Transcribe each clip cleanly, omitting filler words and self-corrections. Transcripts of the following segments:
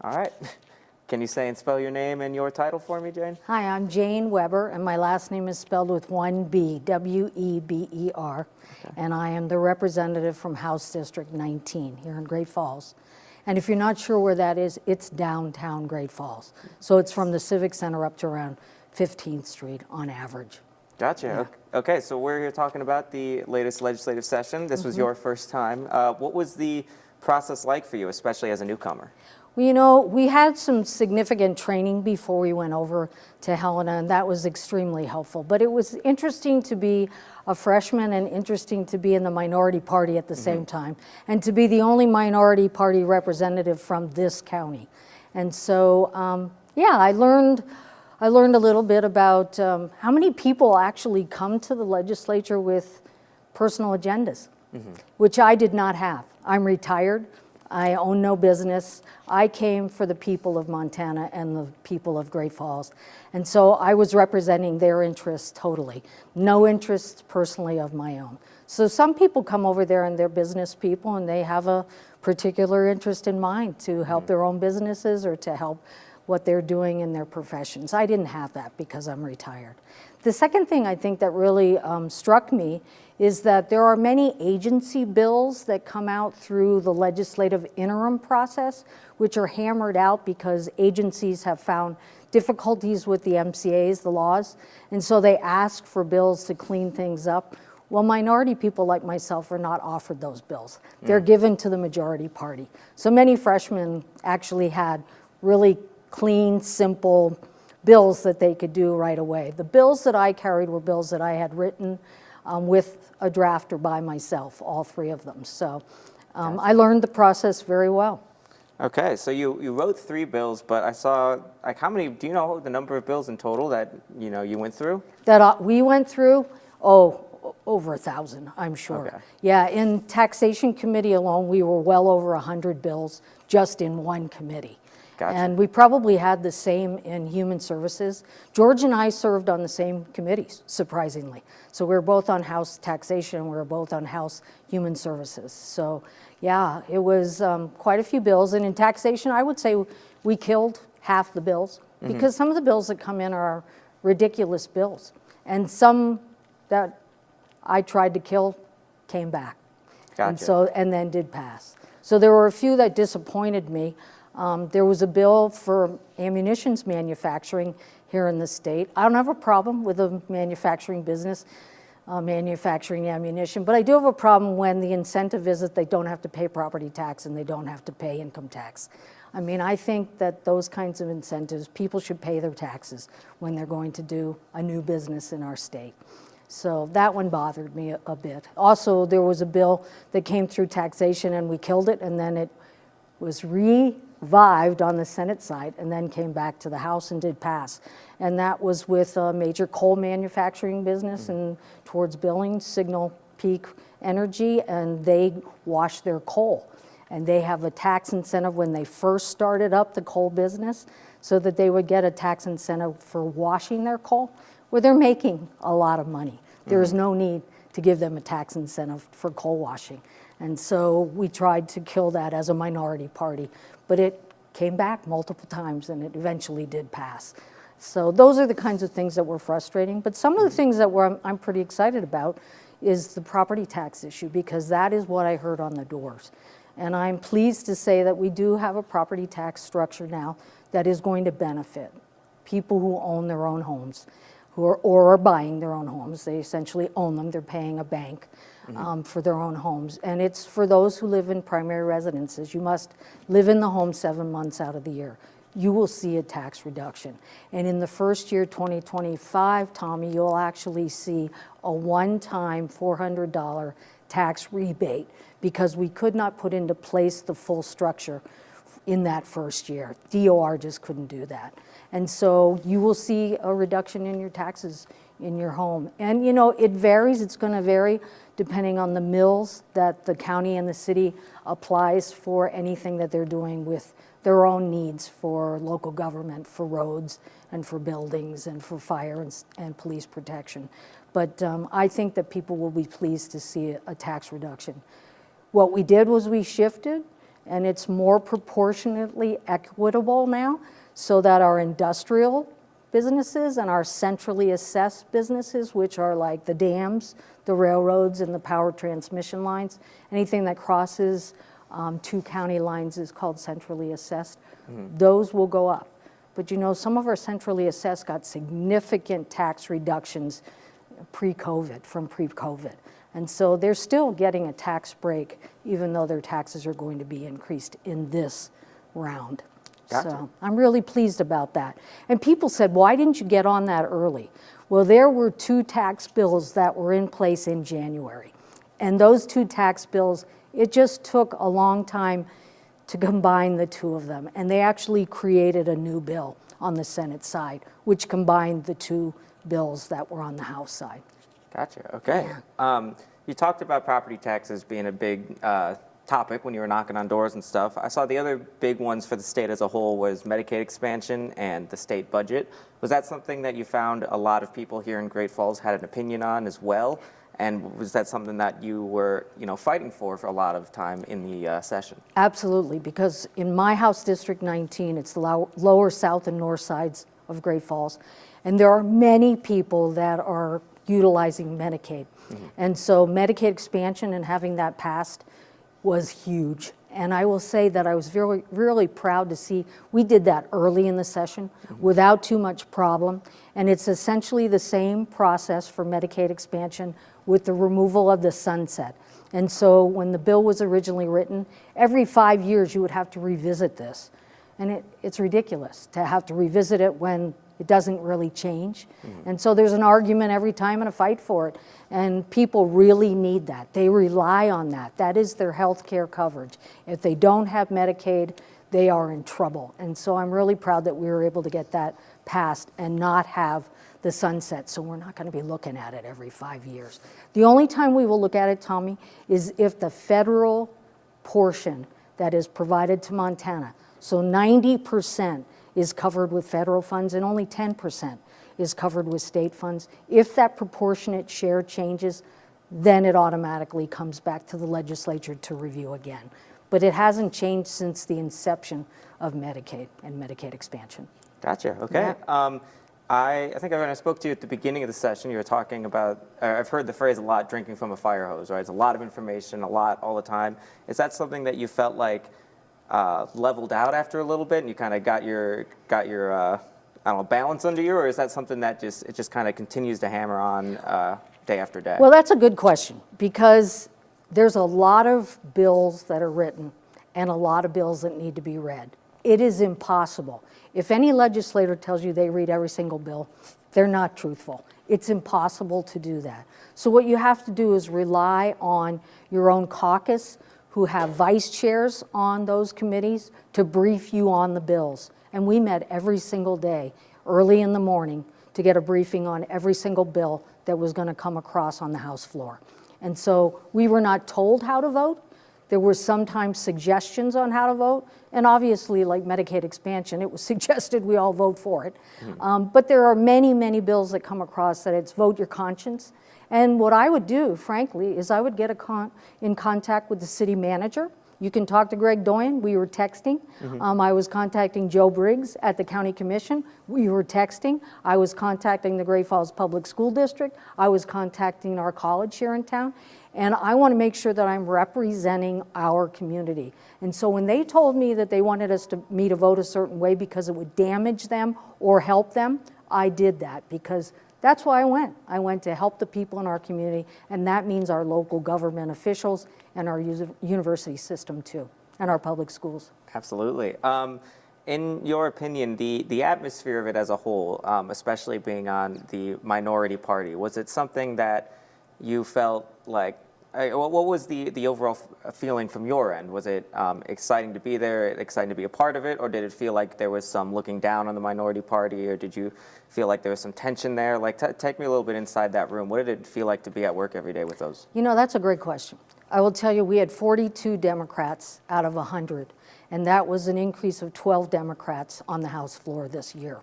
All right. Can you say and spell your name and your title for me, Jane? Hi, I'm Jane Weber, and my last name is spelled with one B, W-E-B-E-R, and I am the representative from House District 19 here in Great Falls. And if you're not sure where that is, it's downtown Great Falls. So it's from the Civic Center up to around 15th Street on average. Gotcha. Yeah. Okay, so we're here talking about the latest legislative session. This was your first time. What was the process like for you, especially as a newcomer? Well, you know, we had some significant training before we went over to Helena, and that was extremely helpful. But it was interesting to be a freshman and interesting to be in the minority party at the same time, and to be the only minority party representative from this county. And so, yeah, I learned a little bit about how many people actually come to the legislature with personal agendas, which I did not have. I'm retired. I own no business. I came for the people of Montana and the people of Great Falls. And so I was representing their interests totally. No interests personally of my own. So some people come over there and they're business people and they have a particular interest in mind to help their own businesses or to help what they're doing in their professions. I didn't have that because I'm retired. The second thing I think that really struck me is that there are many agency bills that come out through the legislative interim process, which are hammered out because agencies have found difficulties with the MCAs, the laws, and so they ask for bills to clean things up. Well, minority people like myself are not offered those bills. They're given to the majority party. So many freshmen actually had really clean, simple bills that they could do right away. The bills that I carried were bills that I had written with a drafter by myself, all three of them. So I learned the process very well. Okay, so you wrote 3 bills, but I saw, like, how many, do you know the number of bills in total that, you went through? That we went through, over 1,000, I'm sure. Okay. Yeah, in taxation committee alone, we were well over 100 bills just in one committee. Gotcha. And we probably had the same in human services. George and I served on the same committees, surprisingly. So we were both on House taxation, we were both on House human services. So yeah, it was quite a few bills. And in taxation, I would say we killed half the bills because some of the bills that come in are ridiculous bills. And some that I tried to kill came back. Gotcha. And then did pass. So there were a few that disappointed me. There was a bill for ammunitions manufacturing here in the state. I don't have a problem with a manufacturing business, manufacturing ammunition, but I do have a problem when the incentive is that they don't have to pay property tax and they don't have to pay income tax. I mean, I think that those kinds of incentives, people should pay their taxes when they're going to do a new business in our state. So that one bothered me a bit. Also, there was a bill that came through taxation and we killed it, and then it was revived on the Senate side and then came back to the House and did pass. And that was with a major coal manufacturing business and towards Billings, Signal Peak Energy, and they wash their coal. And they have a tax incentive when they first started up the coal business so that they would get a tax incentive for washing their coal, where they're making a lot of money. There is no need to give them a tax incentive for coal washing. And so we tried to kill that as a minority party, but it came back multiple times and it eventually did pass. So those are the kinds of things that were frustrating. But some of the things that I'm pretty excited about is the property tax issue, because that is what I heard on the doors. And I'm pleased to say that we do have a property tax structure now that is going to benefit people who own their own homes, or are buying their own homes. They essentially own them. They're paying a bank for their own homes. And it's for those who live in primary residences. You must live in the home 7 months out of the year. You will see a tax reduction. And in the first year, 2025, Tommy, you'll actually see a one-time $400 tax rebate because we could not put into place the full structure in that first year. DOR just couldn't do that. And so you will see a reduction in your taxes in your home. And it varies, it's gonna vary depending on the mills that the county and the city applies for anything that they're doing with their own needs for local government, for roads and for buildings and for fire and police protection. But I think that people will be pleased to see a tax reduction. What we did was we shifted and it's more proportionately equitable now, so that our industrial businesses and our centrally assessed businesses, which are like the dams, the railroads, and the power transmission lines, anything that crosses 2 county lines is called centrally assessed. Those will go up. But you know, some of our centrally assessed got significant tax reductions from pre-COVID. And so they're still getting a tax break, even though their taxes are going to be increased in this round. Gotcha. So I'm really pleased about that. And people said, why didn't you get on that early? Well, there were 2 tax bills that were in place in January. And those 2 tax bills, it just took a long time to combine the 2 of them. And they actually created a new bill on the Senate side, which combined the 2 bills that were on the House side. Gotcha. Okay. You talked about property taxes being a big topic when you were knocking on doors and stuff. I saw the other big ones for the state as a whole was Medicaid expansion and the state budget. Was that something that you found a lot of people here in Great Falls had an opinion on as well? And was that something that you were, fighting for a lot of time in the session? Absolutely, because in my House District 19, it's the lower south and north sides of Great Falls, and there are many people that are utilizing Medicaid. And so Medicaid expansion and having that passed was huge. And I will say that I was really, really proud to see we did that early in the session without too much problem. And it's essentially the same process for Medicaid expansion with the removal of the sunset. And so when the bill was originally written, every 5 years you would have to revisit this. And it's ridiculous to have to revisit it when it doesn't really change. And so there's an argument every time and a fight for it. And people really need that. They rely on that. That is their health care coverage. If they don't have Medicaid, they are in trouble. And so I'm really proud that we were able to get that passed and not have the sunset. So we're not going to be looking at it every 5 years. The only time we will look at it, Tommy, is if the federal portion that is provided to Montana, so 90% is covered with federal funds and only 10% is covered with state funds. If that proportionate share changes, then it automatically comes back to the legislature to review again. But it hasn't changed since the inception of Medicaid and Medicaid expansion. Gotcha. Okay. Yeah. I think when I spoke to you at the beginning of the session, you were talking about, I've heard the phrase a lot, drinking from a fire hose, right? It's a lot of information, a lot, all the time. Is that something that you felt like leveled out after a little bit and you kind of got your I don't know, balance under you, or is that something that just kind of continues to hammer on day after day? Well, that's a good question, because there's a lot of bills that are written and a lot of bills that need to be read. It is impossible. If any legislator tells you they read every single bill, they're not truthful. It's impossible to do that. So what you have to do is rely on your own caucus, who have vice chairs on those committees, to brief you on the bills. And we met every single day, early in the morning, to get a briefing on every single bill that was going to come across on the House floor. And so we were not told how to vote. There were sometimes suggestions on how to vote. And obviously, like Medicaid expansion, it was suggested we all vote for it. But there are many, many bills that come across that it's vote your conscience. And what I would do, frankly, is I would get in contact with the city manager. You can talk to Greg Doyen. We were texting. I was contacting Joe Briggs at the County Commission. We were texting. I was contacting the Great Falls Public School District. I was contacting our college here in town. And I want to make sure that I'm representing our community. And so when they told me that they wanted me to vote a certain way because it would damage them or help them, I did that, because that's why I went. I went to help the people in our community, and that means our local government officials and our university system too, and our public schools. Absolutely. In your opinion, the atmosphere of it as a whole, especially being on the minority party, was it something that you felt like, what was the overall feeling from your end? Was it exciting to be there, exciting to be a part of it, or did it feel like there was some looking down on the minority party, or did you feel like there was some tension there? Like, take me a little bit inside that room. What did it feel like to be at work every day with those? You know, that's a great question. I will tell you, we had 42 Democrats out of 100, and that was an increase of 12 Democrats on the House floor this year.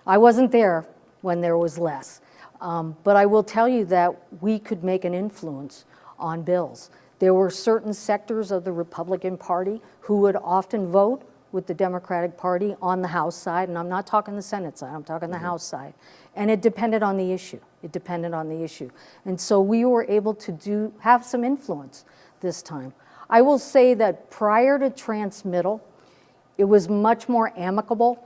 I wasn't there when there was less, but I will tell you that we could make an influence on bills. There were certain sectors of the Republican Party who would often vote with the Democratic Party on the House side, and I'm not talking the Senate side, I'm talking the House side. And it depended on the issue. It depended on the issue. And so we were able to have some influence this time. I will say that prior to transmittal, it was much more amicable.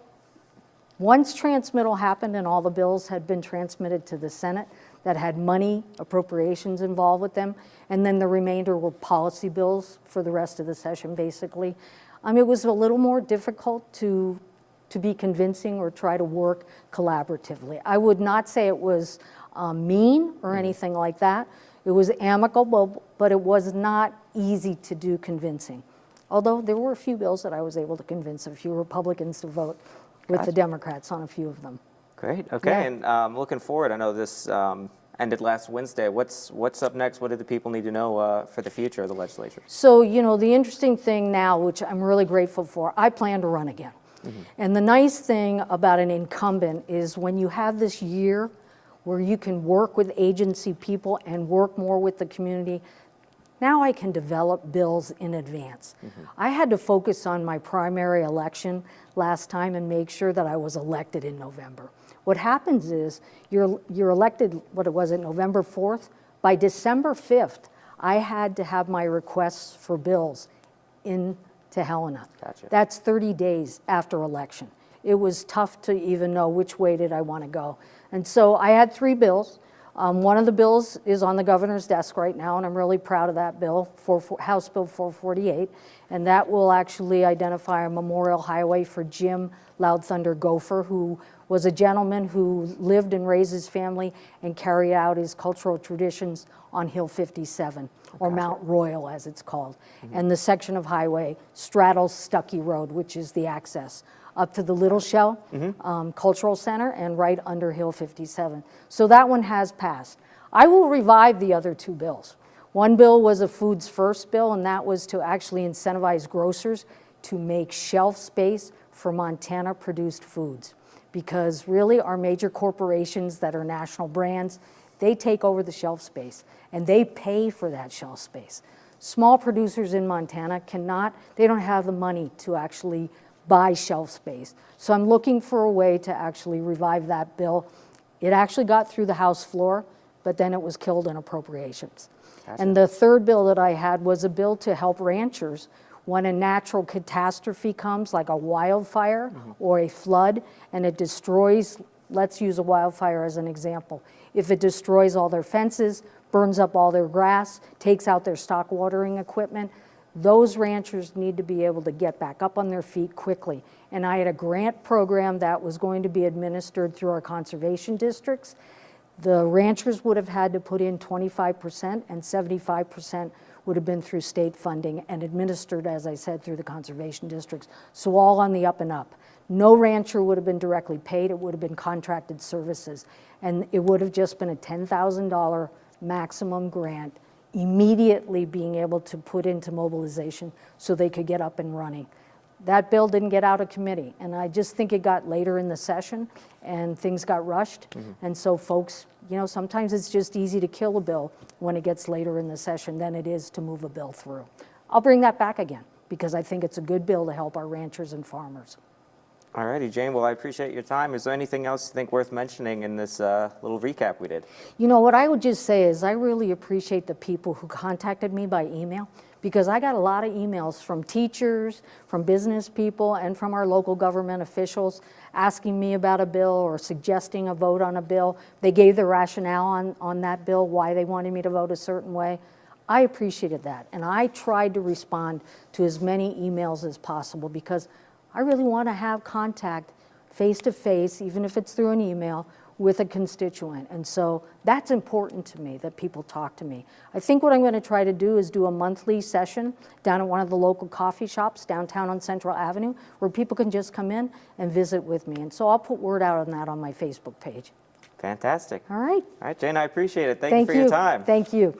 Once transmittal happened and all the bills had been transmitted to the Senate that had money appropriations involved with them, and then the remainder were policy bills for the rest of the session, basically. It was a little more difficult to be convincing or try to work collaboratively. I would not say it was mean or anything like that. It was amicable, but it was not easy to do convincing. Although there were a few bills that I was able to convince a few Republicans to vote with the Democrats on a few of them. Great. Okay. Yeah. And looking forward, I know this ended last Wednesday. What's up next? What do the people need to know for the future of the legislature? So, the interesting thing now, which I'm really grateful for, I plan to run again. And the nice thing about an incumbent is when you have this year where you can work with agency people and work more with the community, now I can develop bills in advance. I had to focus on my primary election last time and make sure that I was elected in November. What happens is you're elected, what was it, November 4th? By December 5th, I had to have my requests for bills into Helena. Gotcha. That's 30 days after election. It was tough to even know which way did I want to go. And so I had 3 bills. One of the bills is on the governor's desk right now, and I'm really proud of that bill, House Bill 448, and that will actually identify a memorial highway for Jim Loud Thunder Gopher, who was a gentleman who lived and raised his family and carried out his cultural traditions on Hill 57, or Mount Royal as it's called. And the section of highway straddles Stuckey Road, which is the access up to the Little Shell Cultural Center and right under Hill 57. So that one has passed. I will revive the other 2 bills. One bill was a Foods First bill, and that was to actually incentivize grocers to make shelf space for Montana-produced foods. Because really our major corporations that are national brands, they take over the shelf space and they pay for that shelf space. Small producers in Montana they don't have the money to actually buy shelf space. So I'm looking for a way to actually revive that bill. It actually got through the House floor, but then it was killed in appropriations. Gotcha. And the third bill that I had was a bill to help ranchers when a natural catastrophe comes, like a wildfire or a flood, and it destroys, let's use a wildfire as an example. If it destroys all their fences, burns up all their grass, takes out their stock watering equipment, those ranchers need to be able to get back up on their feet quickly. And I had a grant program that was going to be administered through our conservation districts. The ranchers would have had to put in 25%, and 75% would have been through state funding and administered, as I said, through the conservation districts. So all on the up and up. No rancher would have been directly paid. It would have been contracted services. And it would have just been a $10,000 maximum grant, immediately being able to put into mobilization so they could get up and running. That bill didn't get out of committee, and I just think it got later in the session and things got rushed. And so folks, sometimes it's just easy to kill a bill when it gets later in the session than it is to move a bill through. I'll bring that back again because I think it's a good bill to help our ranchers and farmers. All righty, Jane. Well, I appreciate your time. Is there anything else you think worth mentioning in this little recap we did? What I would just say is I really appreciate the people who contacted me by email, because I got a lot of emails from teachers, from business people, and from our local government officials asking me about a bill or suggesting a vote on a bill. They gave the rationale on that bill, why they wanted me to vote a certain way. I appreciated that, and I tried to respond to as many emails as possible because I really want to have contact face-to-face, even if it's through an email, with a constituent. And so that's important to me, that people talk to me. I think what I'm going to try to do is do a monthly session down at one of the local coffee shops downtown on Central Avenue where people can just come in and visit with me. And so I'll put word out on that on my Facebook page. Fantastic. All right. All right, Jane, I appreciate it. Thank you for your time. Thank you.